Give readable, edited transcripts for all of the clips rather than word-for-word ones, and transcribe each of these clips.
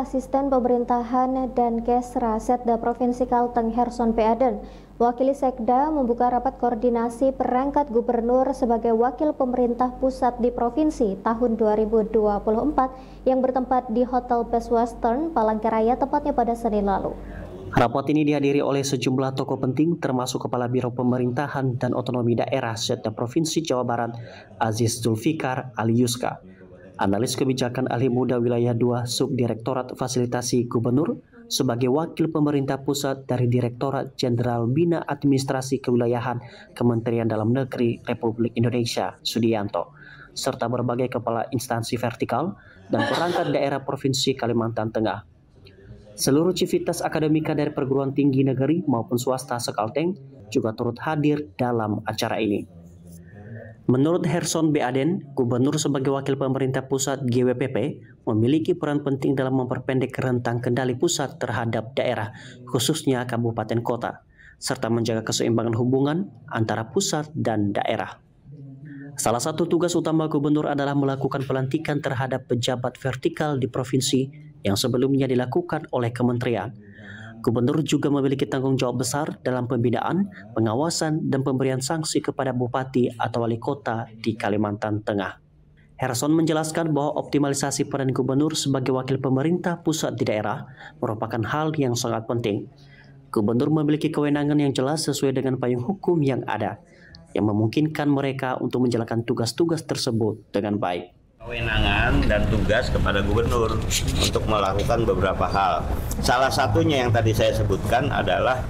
Asisten Pemerintahan dan Kesra Setda Provinsi Kalteng Herson Peaden, wakili Sekda membuka rapat koordinasi perangkat gubernur sebagai wakil pemerintah pusat di provinsi tahun 2024 yang bertempat di Hotel Best Western, Palangkaraya, tepatnya pada Senin lalu. Rapat ini dihadiri oleh sejumlah tokoh penting termasuk Kepala Biro Pemerintahan dan Otonomi Daerah Setda Provinsi Jawa Barat, Aziz Zulfikar Aliuska, analis kebijakan ahli muda wilayah 2 Subdirektorat Fasilitasi Gubernur sebagai wakil pemerintah pusat dari Direktorat Jenderal Bina Administrasi Kewilayahan Kementerian Dalam Negeri Republik Indonesia, Sudianto, serta berbagai kepala instansi vertikal dan perangkat daerah Provinsi Kalimantan Tengah. Seluruh civitas akademika dari perguruan tinggi negeri maupun swasta se-Kalteng juga turut hadir dalam acara ini. Menurut Herson Peaden, gubernur sebagai wakil pemerintah pusat GWPP memiliki peran penting dalam memperpendek rentang kendali pusat terhadap daerah, khususnya kabupaten kota, serta menjaga keseimbangan hubungan antara pusat dan daerah. Salah satu tugas utama gubernur adalah melakukan pelantikan terhadap pejabat vertikal di provinsi yang sebelumnya dilakukan oleh kementerian. Gubernur juga memiliki tanggung jawab besar dalam pembinaan, pengawasan, dan pemberian sanksi kepada bupati atau wali kota di Kalimantan Tengah. Herson menjelaskan bahwa optimalisasi peran gubernur sebagai wakil pemerintah pusat di daerah merupakan hal yang sangat penting. Gubernur memiliki kewenangan yang jelas sesuai dengan payung hukum yang ada, yang memungkinkan mereka untuk menjalankan tugas-tugas tersebut dengan baik. Kewenangan dan tugas kepada gubernur untuk melakukan beberapa hal. Salah satunya yang tadi saya sebutkan adalah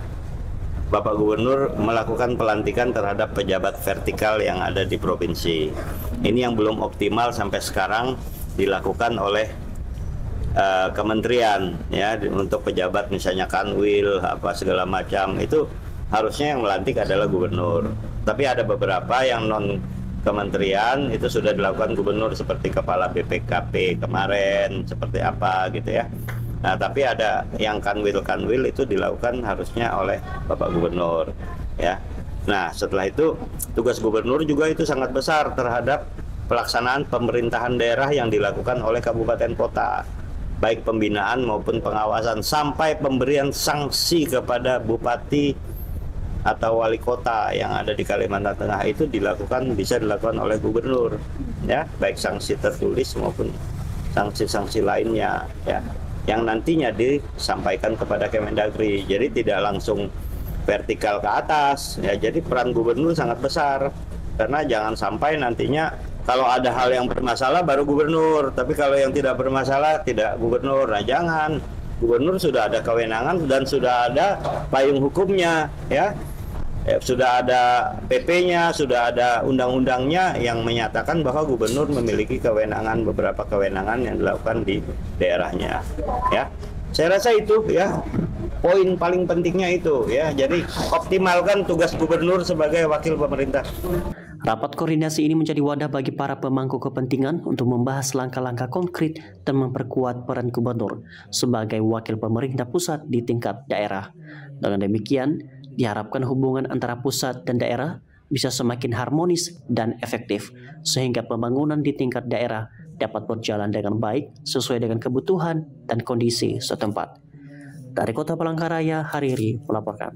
Bapak Gubernur melakukan pelantikan terhadap pejabat vertikal yang ada di provinsi. Ini yang belum optimal sampai sekarang dilakukan oleh kementerian, ya, untuk pejabat misalnya kanwil apa segala macam, itu harusnya yang melantik adalah gubernur. Tapi ada beberapa yang non kementerian itu sudah dilakukan gubernur, seperti kepala BPKP kemarin, seperti apa gitu ya. Nah, tapi ada yang kanwil itu dilakukan harusnya oleh Bapak Gubernur, ya. Nah, setelah itu tugas gubernur juga itu sangat besar terhadap pelaksanaan pemerintahan daerah yang dilakukan oleh kabupaten kota, baik pembinaan maupun pengawasan sampai pemberian sanksi kepada bupati atau wali kota yang ada di Kalimantan Tengah, itu bisa dilakukan oleh gubernur, ya, baik sanksi tertulis maupun sanksi-sanksi lainnya, ya, yang nantinya disampaikan kepada Kemendagri. Jadi tidak langsung vertikal ke atas, ya. Jadi peran gubernur sangat besar, karena jangan sampai nantinya kalau ada hal yang bermasalah baru gubernur, tapi kalau yang tidak bermasalah tidak gubernur. Nah, jangan. Gubernur sudah ada kewenangan dan sudah ada payung hukumnya, ya. Sudah ada PP-nya, sudah ada undang-undangnya yang menyatakan bahwa gubernur memiliki kewenangan, beberapa kewenangan yang dilakukan di daerahnya, ya. Saya rasa itu, ya, poin paling pentingnya itu, ya. Jadi optimalkan tugas gubernur sebagai wakil pemerintah. Rapat koordinasi ini menjadi wadah bagi para pemangku kepentingan untuk membahas langkah-langkah konkret dan memperkuat peran gubernur sebagai wakil pemerintah pusat di tingkat daerah. Dengan demikian, diharapkan hubungan antara pusat dan daerah bisa semakin harmonis dan efektif, sehingga pembangunan di tingkat daerah dapat berjalan dengan baik sesuai dengan kebutuhan dan kondisi setempat. Dari Kota Palangkaraya, Hariri melaporkan.